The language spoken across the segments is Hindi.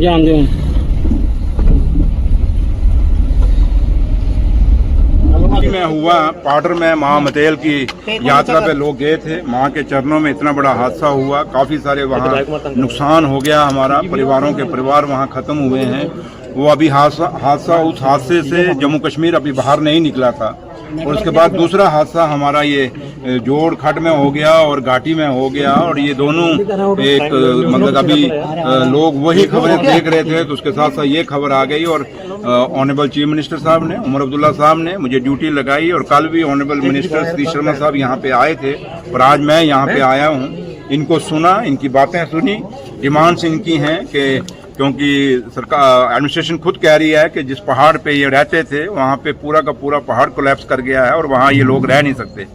जानते हो में हुआ पाडर में माँ मतेल की यात्रा पे लोग गए थे। माँ के चरणों में इतना बड़ा हादसा हुआ, काफी सारे वहाँ नुकसान हो गया, हमारा परिवारों के परिवार वहाँ खत्म हुए हैं। वो अभी हादसा उस हादसे से जम्मू कश्मीर अभी बाहर नहीं निकला था। और उसके बाद दूसरा हादसा हमारा ये जोड़ खट में हो गया और घाटी में हो गया। और ये दोनों एक मतलब अभी लोग वही खबरें देख रहे थे तो उसके साथ साथ ये खबर आ गई। और ऑनरेबल चीफ मिनिस्टर साहब ने, उमर अब्दुल्ला साहब ने मुझे ड्यूटी लगाई और कल भी ऑनरेबल मिनिस्टर सतीश शर्मा साहब यहाँ पे आए थे और आज मैं यहाँ पे आया हूँ। इनको सुना, इनकी बातें सुनी, डिमांड्स इनकी हैं कि क्योंकि सरकार एडमिनिस्ट्रेशन खुद कह रही है कि जिस पहाड़ पे ये रहते थे वहाँ पे पूरा का पूरा पहाड़ कोलैप्स कर गया है और वहाँ ये लोग रह नहीं सकते।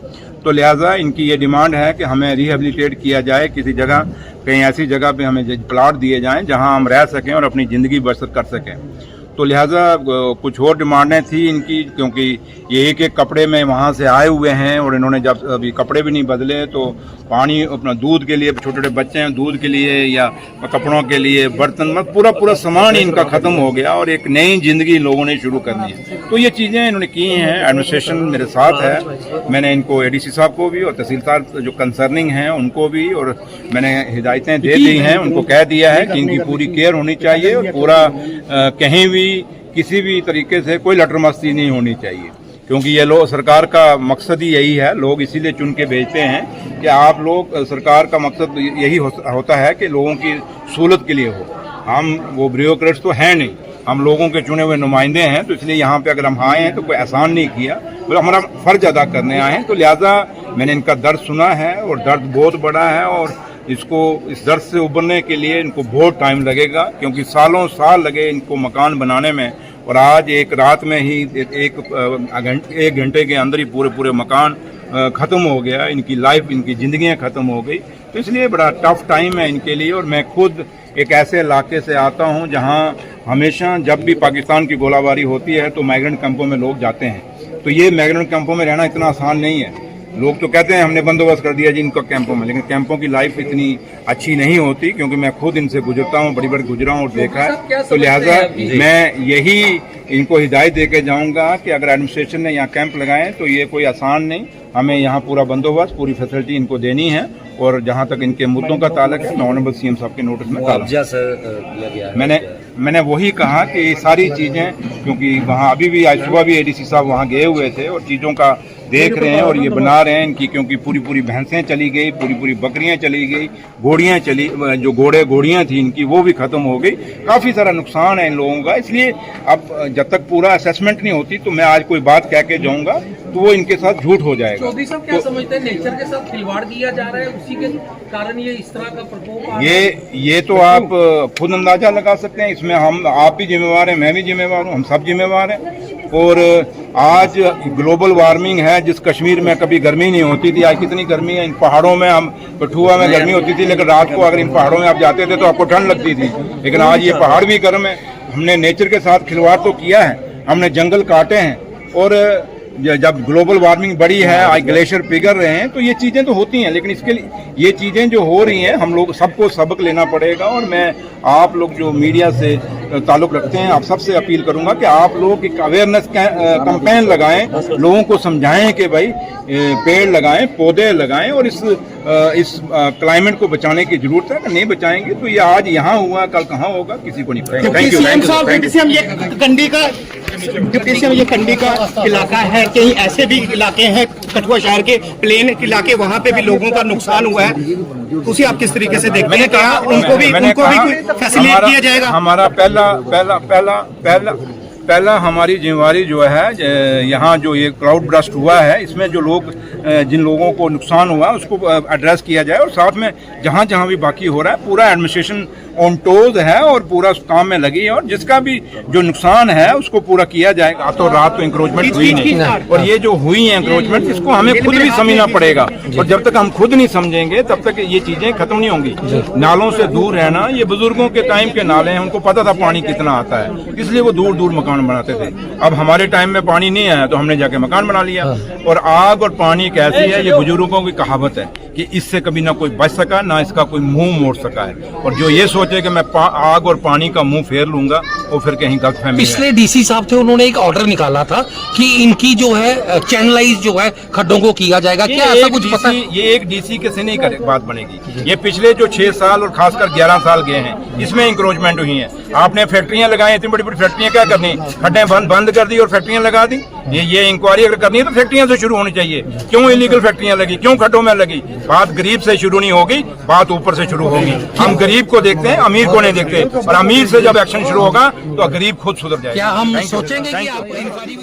तो लिहाजा इनकी ये डिमांड है कि हमें रिहेबिलिटेट किया जाए, किसी जगह कहीं ऐसी जगह पे हमें प्लाट दिए जाएं जहाँ हम रह सकें और अपनी ज़िंदगी बसर कर सकें। तो लिहाजा कुछ और डिमांडें थी इनकी, क्योंकि ये एक एक कपड़े में वहाँ से आए हुए हैं और इन्होंने जब अभी कपड़े भी नहीं बदले तो पानी अपना दूध के लिए, छोटे छोटे बच्चे हैं दूध के लिए या कपड़ों के लिए, बर्तन मतलब पूरा सामान इनका ख़त्म हो गया और एक नई ज़िंदगी लोगों ने शुरू करनी है। तो ये चीज़ें इन्होंने की हैं, एडमिनिस्ट्रेशन मेरे साथ है। मैंने इनको एडीसी साहब को भी और तहसीलदार जो कंसर्निंग हैं उनको भी और मैंने हिदायतें दे दी हैं, उनको कह दिया है कि इनकी पूरी केयर होनी चाहिए और पूरा कहीं भी किसी भी तरीके से कोई लटरमस्ती नहीं होनी चाहिए। क्योंकि ये लोग, सरकार का मकसद ही यही है, लोग इसीलिए चुन के भेजते हैं कि आप लोग, सरकार का मकसद यही होता है कि लोगों की सहूलत के लिए हो। हम वो ब्यूरोक्रेट्स तो हैं नहीं, हम लोगों के चुने हुए नुमाइंदे हैं। तो इसलिए यहाँ पे अगर हम आए हैं तो कोई एहसान नहीं किया, तो हमारा फर्ज अदा करने आए हैं। तो लिहाजा मैंने इनका दर्द सुना है और दर्द बहुत बड़ा है और इस दर्द से उबरने के लिए इनको बहुत टाइम लगेगा, क्योंकि सालों साल लगे इनको मकान बनाने में। और आज एक रात में ही एक घंटे के अंदर ही पूरे मकान ख़त्म हो गया, इनकी लाइफ, इनकी ज़िंदगियाँ ख़त्म हो गई। तो इसलिए बड़ा टफ टाइम है इनके लिए। और मैं खुद एक ऐसे इलाके से आता हूँ जहाँ हमेशा जब भी पाकिस्तान की गोलाबारी होती है तो माइग्रेंट कैंपों में लोग जाते हैं। तो ये माइग्रेंट कैंपों में रहना इतना आसान नहीं है। लोग तो कहते हैं हमने बंदोबस्त कर दिया जी इनको कैंपों में, लेकिन कैंपों की लाइफ इतनी अच्छी नहीं होती, क्योंकि मैं खुद इनसे गुजरता हूँ, बड़ी बड़ी गुजरा हूँ और देखा है। तो लिहाजा मैं यही इनको हिदायत दे के जाऊँगा कि अगर एडमिनिस्ट्रेशन ने यहाँ कैंप लगाए तो ये कोई आसान नहीं, हमें यहाँ पूरा बंदोबस्त, पूरी फैसिलिटी इनको देनी है। और जहाँ तक इनके मुद्दों का ताल्लुक है, मैं ऑनरेबल सीएम साहब के नोटिस में डाला। मैंने वही कहा कि ये सारी चीज़ें, क्योंकि वहाँ अभी भी आज सुबह भी एडीसी साहब वहाँ गए हुए थे और चीज़ों का देख रहे हैं और ये बना रहे हैं इनकी, क्योंकि पूरी भैंसें चली गई, पूरी बकरियां चली गई, घोड़ियां चली, जो घोड़ियां थी इनकी वो भी खत्म हो गई। काफ़ी सारा नुकसान है इन लोगों का। इसलिए अब जब तक पूरा असेसमेंट नहीं होती तो मैं आज कोई बात कह के जाऊंगा तो वो इनके साथ झूठ हो जाएगा। चौधरी साहब क्या समझते हैं, नेचर के साथ खिलवाड़ किया जा रहा है, उसी के कारण ये इस तरह का प्रकोप? ये तो आप खुद अंदाजा लगा सकते हैं। इसमें आप भी जिम्मेवार हैं, मैं भी जिम्मेवार हूँ, हम सब जिम्मेवार हैं। और आज ग्लोबल वार्मिंग है, जिस कश्मीर में कभी गर्मी नहीं होती थी, आज कितनी गर्मी है। इन पहाड़ों में, हम कठुआ में गर्मी होती थी, लेकिन रात को अगर इन पहाड़ों में आप जाते थे तो आपको ठंड लगती थी, लेकिन आज ये पहाड़ भी गर्म है। हमने नेचर के साथ खिलवाड़ तो किया है, हमने जंगल काटे हैं। और जब ग्लोबल वार्मिंग बढ़ी है, आज ग्लेशियर पिघल रहे हैं, तो ये चीज़ें तो होती हैं, लेकिन इसके लिए ये चीज़ें जो हो रही हैं हम लोग सबको सबक लेना पड़ेगा। और मैं आप लोग जो मीडिया से ताल्लुक़ रखते हैं, आप सबसे अपील करूंगा कि आप लोग एक अवेयरनेस कैंपेन लगाएं, लोगों को समझाएं कि भाई पेड़ लगाएं, पौधे लगाएं और इस क्लाइमेट को बचाने की जरूरत है। अगर नहीं बचाएंगे तो ये आज यहाँ हुआ, कल कहाँ होगा, किसी को नहीं पता। Thank you. ये कंडी का इलाका है, कहीं ऐसे भी इलाके हैं कठुआ शहर के प्लेन इलाके, वहाँ पे भी लोगों का नुकसान हुआ है, उसे आप किस तरीके से देखते हैं? मैंने कहा उनको भी फैसिलिटेट किया जाएगा। हमारा पहला हमारी जिम्मेवारी जो है, यहाँ जो ये क्लाउड ब्रस्ट हुआ है, इसमें जो लोग, जिन लोगों को नुकसान हुआ उसको एड्रेस किया जाए। और साथ में जहाँ जहाँ भी बाकी हो रहा है, पूरा एडमिनिस्ट्रेशन ऑन टोज है और पूरा उस काम में लगी है। और जिसका भी जो नुकसान है उसको पूरा किया जाएगा। तो रात तो इंक्रोचमेंट हुई नहीं, और ये जो हुई है इंक्रोचमेंट, इसको हमें खुद भी समझना पड़ेगा। और जब तक हम खुद नहीं समझेंगे तब तक ये चीजें खत्म नहीं होंगी। नालों से दूर रहना, ये बुजुर्गों के टाइम के नाले हैं, उनको पता था पानी कितना आता है, इसलिए वो दूर दूर मकान बनाते थे। अब हमारे टाइम में पानी नहीं आया तो हमने जाके मकान बना लिया। और आग और पानी कैसी है, ये बुजुर्गों की कहावत है। कि इससे कभी ना कोई बच सका, ना इसका कोई मुंह मोड़ सका है। और जो ये सोचे कि मैं आग और पानी का मुंह फेर लूंगा, वो फिर कहीं गलतफहमी है। पिछले डीसी साहब थे, उन्होंने एक ऑर्डर निकाला था कि इनकी जो है चैनलाइज जो है खड्डों को किया जाएगा। क्या ऐसा कुछ पता? ये एक डीसी के से नहीं करे बात बनेगी। ये पिछले जो 6 साल और खासकर 11 साल गए हैं, इसमें इंक्रोचमेंट हुई है। आपने फैक्ट्रियां लगाई, इतनी बड़ी बड़ी फैक्ट्रियां क्या करनी, खड्डे बंद कर दी और फैक्ट्रियां लगा दी। ये इंक्वायरी अगर करनी है तो फैक्ट्रियां से शुरू होनी चाहिए। क्यों इलीगल फैक्ट्रियां लगी, क्यों खड्डों में लगी? बात गरीब से शुरू नहीं होगी, बात ऊपर से शुरू होगी। हम गरीब को देखते हैं, अमीर को नहीं देखते, और अमीर से जब एक्शन शुरू होगा तो गरीब खुद सुधर जाएगा। क्या हम सोचेंगे कि आप इंक्वायरी